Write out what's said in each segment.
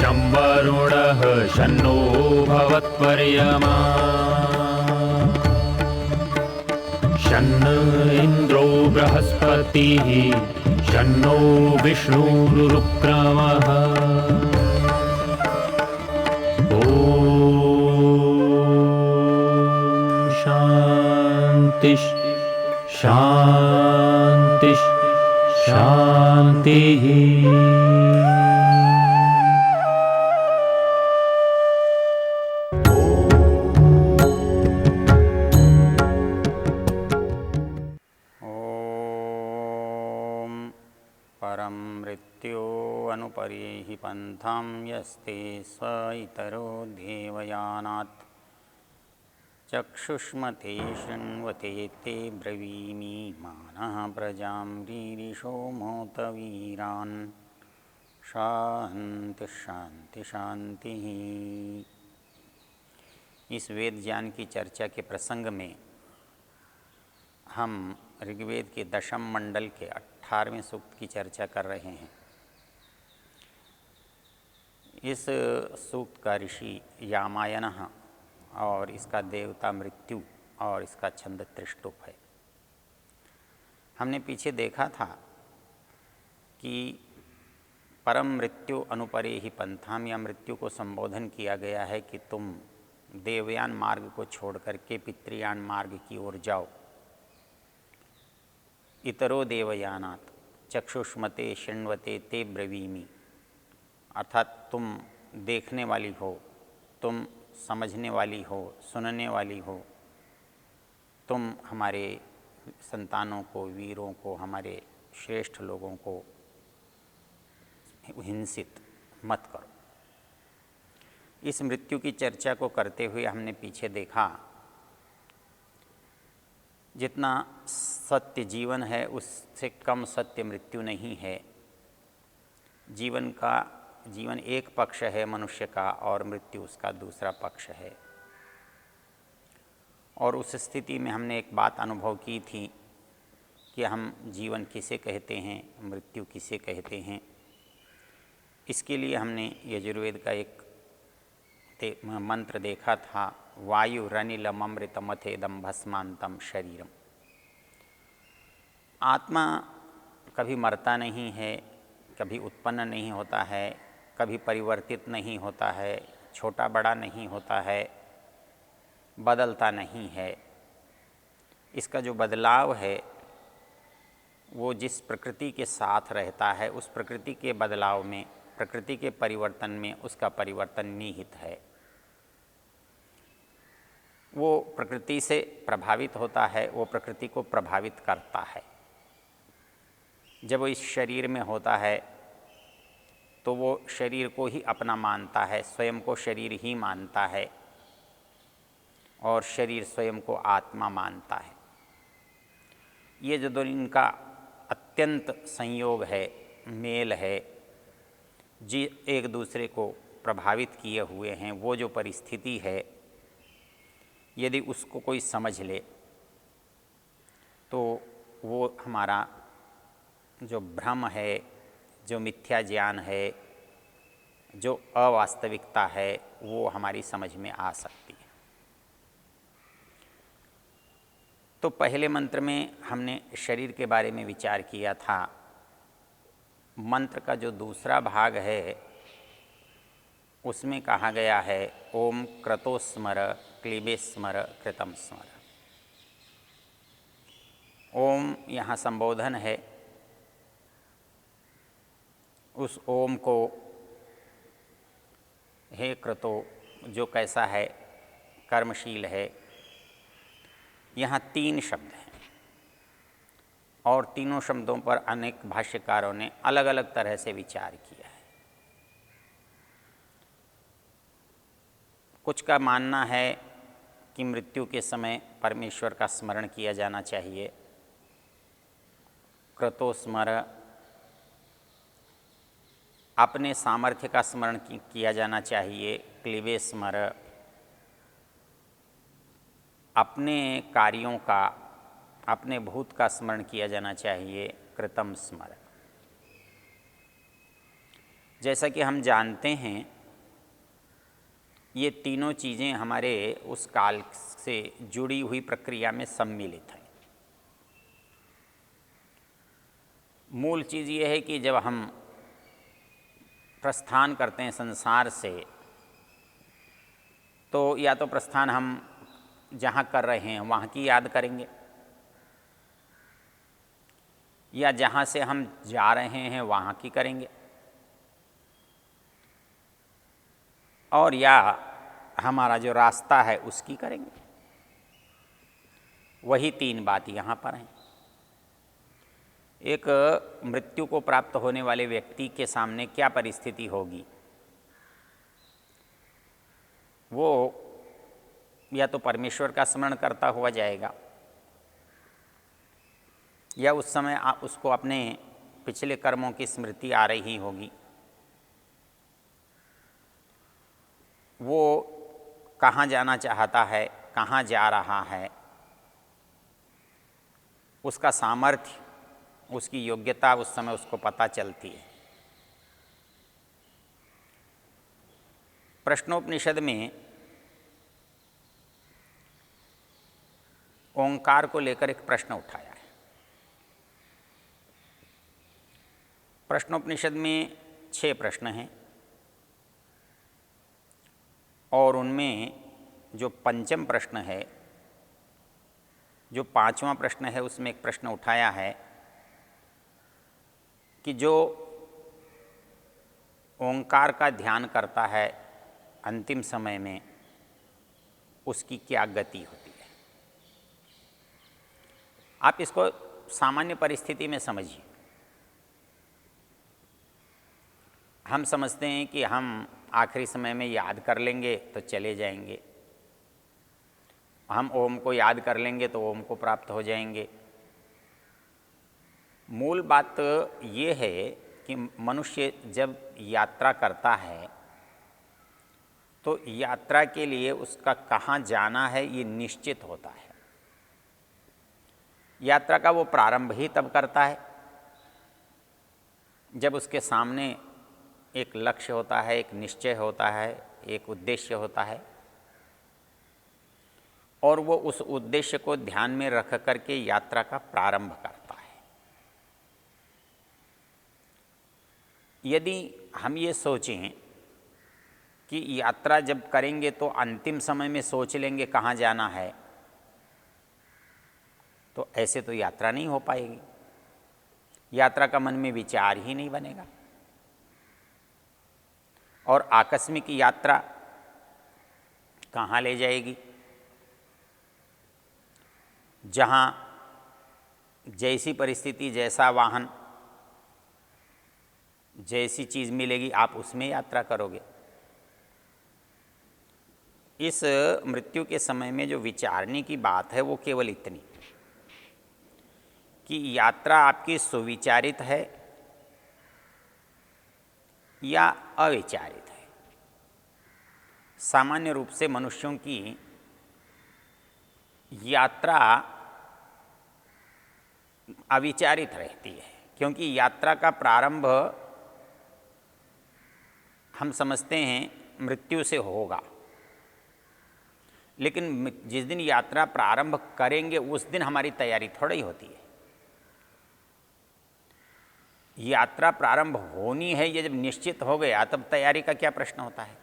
शं वरुणः शन्नो भवत्वर्यमा शन्न इन्द्रो बृहस्पतिः शन्नो विष्णुरुक्रमः ॐ शान्ति शान्ति शान्तिः। अनुपरिहि पंथां यस्ते स्व इतरो देवयानात् चक्षुष्मते शृण्वते ते ब्रवीमि मानः प्रजां रीरिषो मोतवीरान् शान्ति शान्ति शांति। इस वेद ज्ञान की चर्चा के प्रसंग में हम ऋग्वेद के दशम मंडल के 18वें सूक्त की चर्चा कर रहे हैं। इस सूक्त का ऋषि यामायनः और इसका देवता मृत्यु और इसका छंद त्रिष्टुप है। हमने पीछे देखा था कि परम मृत्यु अनुपरे ही पंथाम, या मृत्यु को संबोधन किया गया है कि तुम देवयान मार्ग को छोड़ करके पितृयान मार्ग की ओर जाओ। इतरो देवयानात् चक्षुष्मते शृण्वते ते ब्रवीमि, अर्थात तुम देखने वाली हो, तुम समझने वाली हो, सुनने वाली हो, तुम हमारे संतानों को, वीरों को, हमारे श्रेष्ठ लोगों को हिंसित मत करो। इस मृत्यु की चर्चा को करते हुए हमने पीछे देखा जितना सत्य जीवन है उससे कम सत्य मृत्यु नहीं है। जीवन एक पक्ष है मनुष्य का और मृत्यु उसका दूसरा पक्ष है। और उस स्थिति में हमने एक बात अनुभव की थी कि हम जीवन किसे कहते हैं, मृत्यु किसे कहते हैं। इसके लिए हमने यजुर्वेद का एक मंत्र देखा था, वायुरनिलममृतमथेदं भस्मांतम शरीरम। आत्मा कभी मरता नहीं है, कभी उत्पन्न नहीं होता है, कभी परिवर्तित नहीं होता है, छोटा बड़ा नहीं होता है, बदलता नहीं है। इसका जो बदलाव है वो जिस प्रकृति के साथ रहता है, उस प्रकृति के बदलाव में, प्रकृति के परिवर्तन में उसका परिवर्तन निहित है। वो प्रकृति से प्रभावित होता है, वो प्रकृति को प्रभावित करता है। जब वो इस शरीर में होता है तो वो शरीर को ही अपना मानता है, स्वयं को शरीर ही मानता है और शरीर स्वयं को आत्मा मानता है। ये जो दोनों इनका अत्यंत संयोग है, मेल है, जी एक दूसरे को प्रभावित किए हुए हैं, वो जो परिस्थिति है, यदि उसको कोई समझ ले तो वो हमारा जो भ्रम है, जो मिथ्या ज्ञान है, जो अवास्तविकता है, वो हमारी समझ में आ सकती है। तो पहले मंत्र में हमने शरीर के बारे में विचार किया था। मंत्र का जो दूसरा भाग है उसमें कहा गया है, ओम क्रतो स्मर क्लीबे स्मर कृतम स्मर। ओम यहाँ संबोधन है। उस ओम को, हे क्रतो, जो कैसा है, कर्मशील है। यहाँ 3 शब्द हैं और तीनों शब्दों पर अनेक भाष्यकारों ने अलग अलग तरह से विचार किया है। कुछ का मानना है कि मृत्यु के समय परमेश्वर का स्मरण किया जाना चाहिए। क्रतो स्मर, अपने सामर्थ्य का स्मरण किया जाना चाहिए। क्लीबे स्मर, अपने कार्यों का, अपने भूत का स्मरण किया जाना चाहिए। कृतम स्मर, जैसा कि हम जानते हैं ये तीनों चीज़ें हमारे उस काल से जुड़ी हुई प्रक्रिया में सम्मिलित हैं। मूल चीज़ ये है कि जब हम प्रस्थान करते हैं संसार से, तो या तो प्रस्थान हम जहाँ कर रहे हैं वहाँ की याद करेंगे, या जहाँ से हम जा रहे हैं वहाँ की करेंगे, और या हमारा जो रास्ता है उसकी करेंगे। वही तीन बात यहाँ पर हैं। एक मृत्यु को प्राप्त होने वाले व्यक्ति के सामने क्या परिस्थिति होगी, वो या तो परमेश्वर का स्मरण करता हुआ जाएगा, या उस समय उसको अपने पिछले कर्मों की स्मृति आ रही होगी। वो कहाँ जाना चाहता है, कहाँ जा रहा है, उसका सामर्थ्य, उसकी योग्यता उस समय उसको पता चलती है। प्रश्नोपनिषद में ओंकार को लेकर एक प्रश्न उठाया है। प्रश्नोपनिषद में 6 प्रश्न हैं, और उनमें जो पंचम प्रश्न है, जो 5वां प्रश्न है, उसमें एक प्रश्न उठाया है कि जो ओंकार का ध्यान करता है अंतिम समय में, उसकी क्या गति होती है। आप इसको सामान्य परिस्थिति में समझिए। हम समझते हैं कि हम आखिरी समय में याद कर लेंगे तो चले जाएंगे, हम ओम को याद कर लेंगे तो ओम को प्राप्त हो जाएंगे। मूल बात ये है कि मनुष्य जब यात्रा करता है तो यात्रा के लिए उसका कहाँ जाना है ये निश्चित होता है। यात्रा का वो प्रारंभ ही तब करता है जब उसके सामने एक लक्ष्य होता है, एक निश्चय होता है, एक उद्देश्य होता है, और वो उस उद्देश्य को ध्यान में रख करके यात्रा का प्रारंभ करता है। यदि हम ये सोचें कि यात्रा जब करेंगे तो अंतिम समय में सोच लेंगे कहाँ जाना है, तो ऐसे तो यात्रा नहीं हो पाएगी। यात्रा का मन में विचार ही नहीं बनेगा, और आकस्मिक यात्रा कहाँ ले जाएगी। जहाँ जैसी परिस्थिति, जैसा वाहन, जैसी चीज़ मिलेगी आप उसमें यात्रा करोगे। इस मृत्यु के समय में जो विचारने की बात है वो केवल इतनी कि यात्रा आपकी सुविचारित है या अविचारित है। सामान्य रूप से मनुष्यों की यात्रा अविचारित रहती है, क्योंकि यात्रा का प्रारंभ हम समझते हैं मृत्यु से होगा, लेकिन जिस दिन यात्रा प्रारंभ करेंगे उस दिन हमारी तैयारी थोड़ी ही होती है। यात्रा प्रारंभ होनी है, ये जब निश्चित हो गया तब तैयारी का क्या प्रश्न होता है।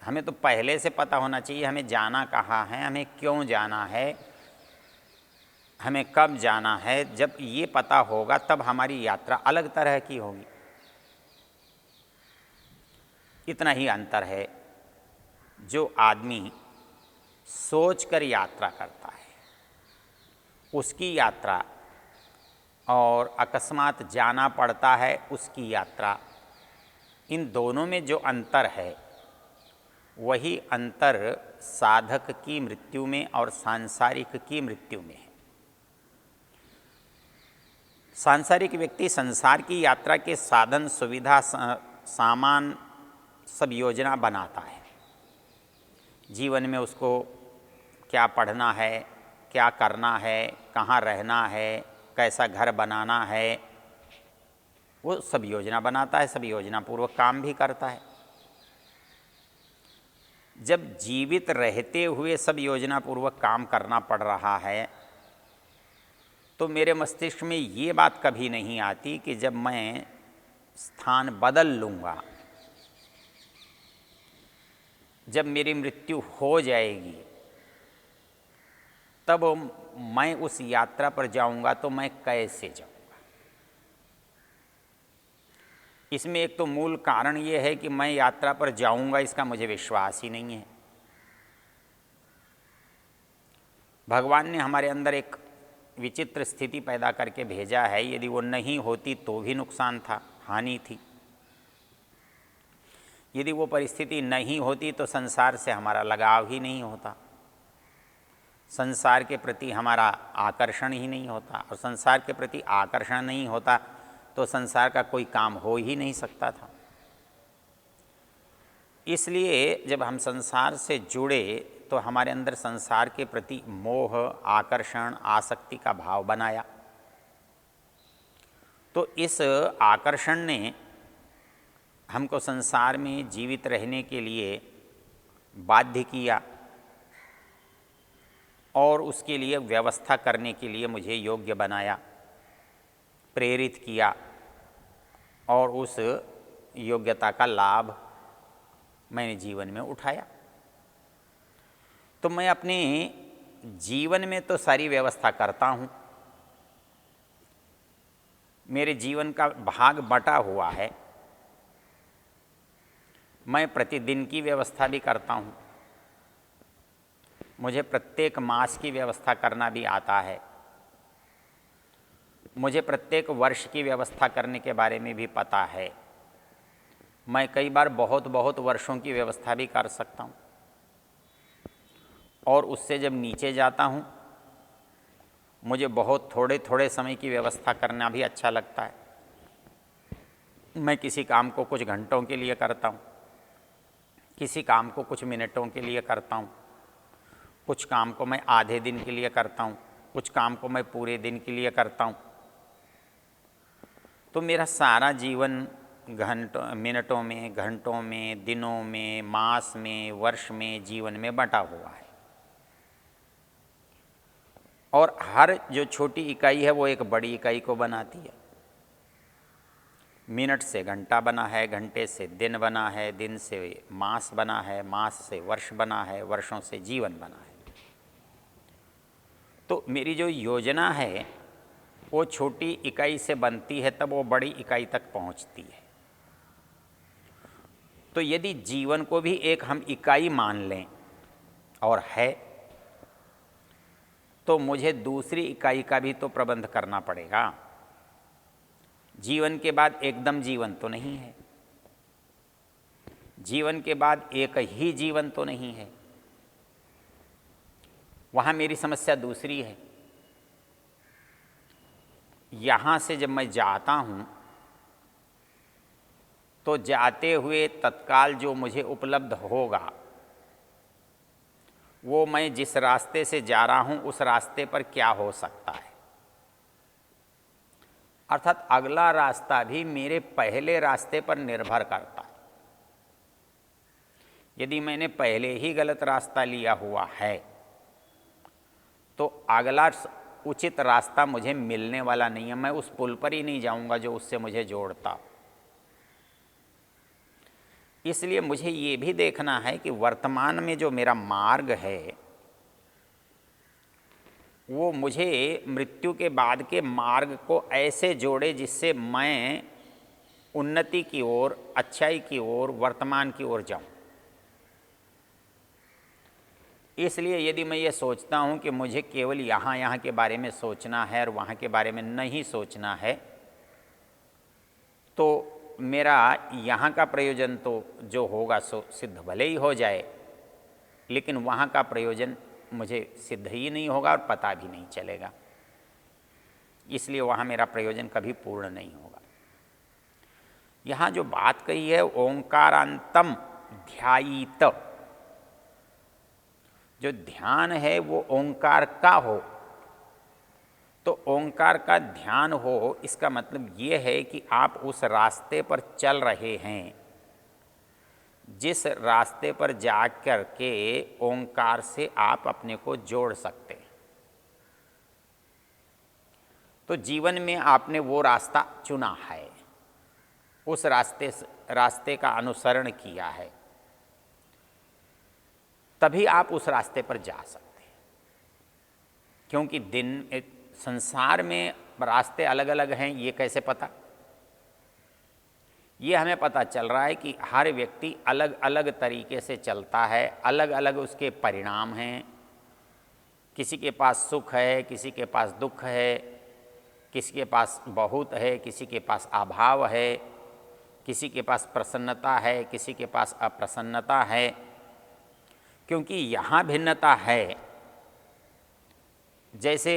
हमें तो पहले से पता होना चाहिए हमें जाना कहाँ है, हमें क्यों जाना है, हमें कब जाना है। जब ये पता होगा तब हमारी यात्रा अलग तरह की होगी। इतना ही अंतर है। जो आदमी सोचकर यात्रा करता है उसकी यात्रा, और अकस्मात जाना पड़ता है उसकी यात्रा, इन दोनों में जो अंतर है वही अंतर साधक की मृत्यु में और सांसारिक की मृत्यु में है। सांसारिक व्यक्ति संसार की यात्रा के साधन, सुविधा, सामान सब योजना बनाता है। जीवन में उसको क्या पढ़ना है, क्या करना है, कहाँ रहना है, कैसा घर बनाना है, वो सब योजना बनाता है, सब योजना पूर्वक काम भी करता है। जब जीवित रहते हुए सब योजना पूर्वक काम करना पड़ रहा है, तो मेरे मस्तिष्क में ये बात कभी नहीं आती कि जब मैं स्थान बदल लूँगा, जब मेरी मृत्यु हो जाएगी, तब मैं उस यात्रा पर जाऊँगा तो मैं कैसे जाऊँगा। इसमें एक तो मूल कारण ये है कि मैं यात्रा पर जाऊँगा इसका मुझे विश्वास ही नहीं है। भगवान ने हमारे अंदर एक विचित्र स्थिति पैदा करके भेजा है। यदि वो नहीं होती तो भी नुकसान था, हानि थी। यदि वो परिस्थिति नहीं होती तो संसार से हमारा लगाव ही नहीं होता, संसार के प्रति हमारा आकर्षण ही नहीं होता, और संसार के प्रति आकर्षण नहीं होता तो संसार का कोई काम हो ही नहीं सकता था। इसलिए जब हम संसार से जुड़े तो हमारे अंदर संसार के प्रति मोह, आकर्षण, आसक्ति का भाव बनाया। तो इस आकर्षण ने हमको संसार में जीवित रहने के लिए बाध्य किया और उसके लिए व्यवस्था करने के लिए मुझे योग्य बनाया, प्रेरित किया, और उस योग्यता का लाभ मैंने जीवन में उठाया। तो मैं अपने जीवन में तो सारी व्यवस्था करता हूँ, मेरे जीवन का भाग बटा हुआ है, मैं प्रतिदिन की व्यवस्था भी करता हूँ, मुझे प्रत्येक मास की व्यवस्था करना भी आता है, मुझे प्रत्येक वर्ष की व्यवस्था करने के बारे में भी पता है। मैं कई बार बहुत बहुत वर्षों की व्यवस्था भी कर सकता हूँ, और उससे जब नीचे जाता हूँ मुझे बहुत थोड़े थोड़े समय की व्यवस्था करना भी अच्छा लगता है। मैं किसी काम को कुछ घंटों के लिए करता हूँ, किसी काम को कुछ मिनटों के लिए करता हूँ, कुछ काम को मैं आधे दिन के लिए करता हूँ, कुछ काम को मैं पूरे दिन के लिए करता हूँ। तो मेरा सारा जीवन मिनटों में, घंटों में, दिनों में, मास में, वर्ष में, जीवन में बटा हुआ है। और हर जो छोटी इकाई है वो एक बड़ी इकाई को बनाती है। मिनट से घंटा बना है, घंटे से दिन बना है, दिन से मास बना है, मास से वर्ष बना है, वर्षों से जीवन बना है। तो मेरी जो योजना है वो छोटी इकाई से बनती है, तब वो बड़ी इकाई तक पहुंचती है। तो यदि जीवन को भी एक हम इकाई मान लें और है, तो मुझे दूसरी इकाई का भी तो प्रबंध करना पड़ेगा। जीवन के बाद एकदम जीवन तो नहीं है, जीवन के बाद एक ही जीवन तो नहीं है, वहाँ मेरी समस्या दूसरी है। यहाँ से जब मैं जाता हूँ तो जाते हुए तत्काल जो मुझे उपलब्ध होगा वो मैं जिस रास्ते से जा रहा हूँ उस रास्ते पर क्या हो सकता है, अर्थात अगला रास्ता भी मेरे पहले रास्ते पर निर्भर करता है। यदि मैंने पहले ही गलत रास्ता लिया हुआ है तो अगला उचित रास्ता मुझे मिलने वाला नहीं है, मैं उस पुल पर ही नहीं जाऊंगा जो उससे मुझे जोड़ता। इसलिए मुझे ये भी देखना है कि वर्तमान में जो मेरा मार्ग है वो मुझे मृत्यु के बाद के मार्ग को ऐसे जोड़े जिससे मैं उन्नति की ओर, अच्छाई की ओर, वर्तमान की ओर जाऊं। इसलिए यदि मैं ये सोचता हूँ कि मुझे केवल यहाँ के बारे में सोचना है और वहाँ के बारे में नहीं सोचना है, तो मेरा यहाँ का प्रयोजन तो जो होगा सो सिद्ध भले ही हो जाए, लेकिन वहाँ का प्रयोजन मुझे सिद्ध ही नहीं होगा और पता भी नहीं चलेगा। इसलिए वहाँ मेरा प्रयोजन कभी पूर्ण नहीं होगा। यहाँ जो बात कही है ओंकारांतम ध्यायीत, जो ध्यान है वो ओंकार का हो, तो ओंकार का ध्यान हो, इसका मतलब ये है कि आप उस रास्ते पर चल रहे हैं जिस रास्ते पर जा कर के ओंकार से आप अपने को जोड़ सकते हैं। तो जीवन में आपने वो रास्ता चुना है, उस रास्ते का अनुसरण किया है, तभी आप उस रास्ते पर जा सकते हैं। क्योंकि संसार में रास्ते अलग अलग हैं, ये कैसे पता? ये हमें पता चल रहा है कि हर व्यक्ति अलग अलग तरीके से चलता है, अलग अलग उसके परिणाम हैं। किसी के पास सुख है, किसी के पास दुख है, किसी के पास बहुत है, किसी के पास अभाव है, किसी के पास प्रसन्नता है, किसी के पास अप्रसन्नता है। क्योंकि यहाँ भिन्नता है। जैसे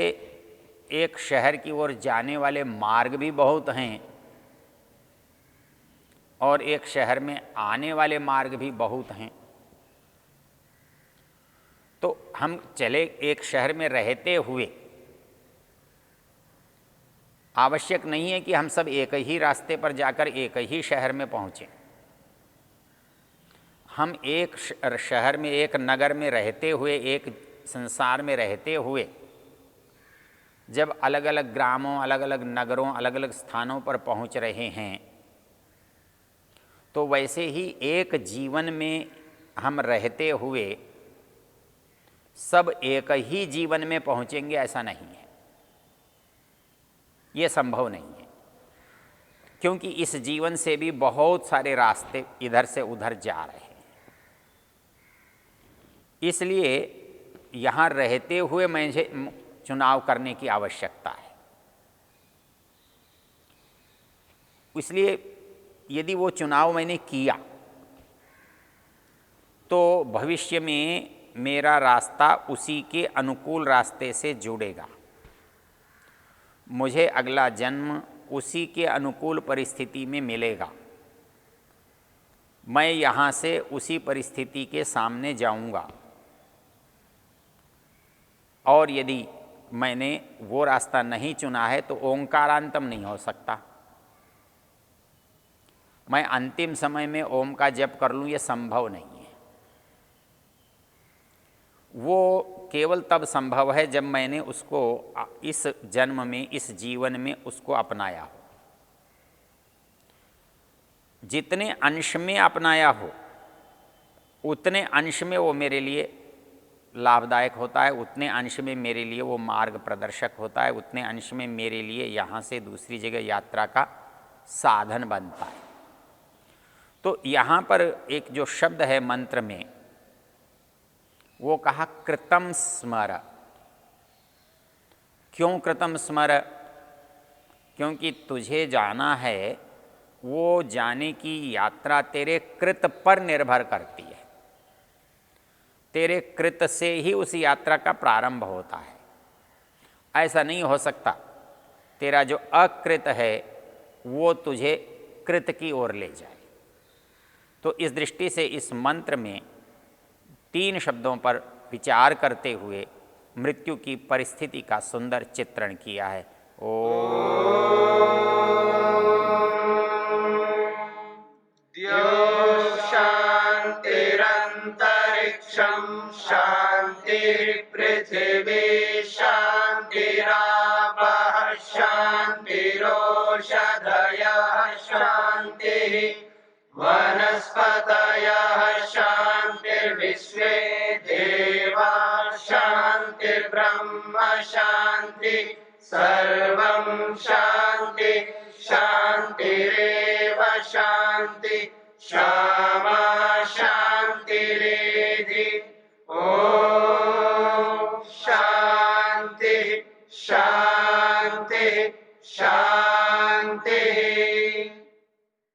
एक शहर की ओर जाने वाले मार्ग भी बहुत हैं और एक शहर में आने वाले मार्ग भी बहुत हैं। तो हम चले एक शहर में रहते हुए, आवश्यक नहीं है कि हम सब एक ही रास्ते पर जाकर एक ही शहर में पहुँचें। हम एक शहर में, एक नगर में रहते हुए, एक संसार में रहते हुए जब अलग अलग ग्रामों, अलग अलग नगरों, अलग अलग स्थानों पर पहुंच रहे हैं, तो वैसे ही एक जीवन में हम रहते हुए सब एक ही जीवन में पहुंचेंगे, ऐसा नहीं है। ये संभव नहीं है, क्योंकि इस जीवन से भी बहुत सारे रास्ते इधर से उधर जा रहे हैं। इसलिए यहाँ रहते हुए मुझे चुनाव करने की आवश्यकता है। इसलिए यदि वो चुनाव मैंने किया तो भविष्य में मेरा रास्ता उसी के अनुकूल रास्ते से जुड़ेगा। मुझे अगला जन्म उसी के अनुकूल परिस्थिति में मिलेगा। मैं यहाँ से उसी परिस्थिति के सामने जाऊँगा। और यदि मैंने वो रास्ता नहीं चुना है तो ओंकारांतम नहीं हो सकता। मैं अंतिम समय में ओम का जप कर लूँ, ये संभव नहीं है। वो केवल तब संभव है जब मैंने उसको इस जन्म में, इस जीवन में उसको अपनाया हो। जितने अंश में अपनाया हो उतने अंश में वो मेरे लिए लाभदायक होता है, उतने अंश में मेरे लिए वो मार्ग प्रदर्शक होता है, उतने अंश में मेरे लिए यहाँ से दूसरी जगह यात्रा का साधन बनता है। तो यहाँ पर एक जो शब्द है मंत्र में, वो कहा कृतम स्मर। क्यों कृतम स्मर? क्योंकि तुझे जाना है, वो जाने की यात्रा तेरे कृत पर निर्भर करती है। तेरे कृत से ही उस यात्रा का प्रारंभ होता है। ऐसा नहीं हो सकता तेरा जो अकृत है वो तुझे कृत की ओर ले जाए। तो इस दृष्टि से इस मंत्र में 3 शब्दों पर विचार करते हुए मृत्यु की परिस्थिति का सुंदर चित्रण किया है। शांतिरंतरिक्षं शांतिर्पृथिवी शांतिरापः शांतिरोषधयः शांतिः वनस्पतयः शांतिर्विश्वे देवा शांतिर्ब्रह्म शांति सर्वं शांति शांतिरेव शांति शांति।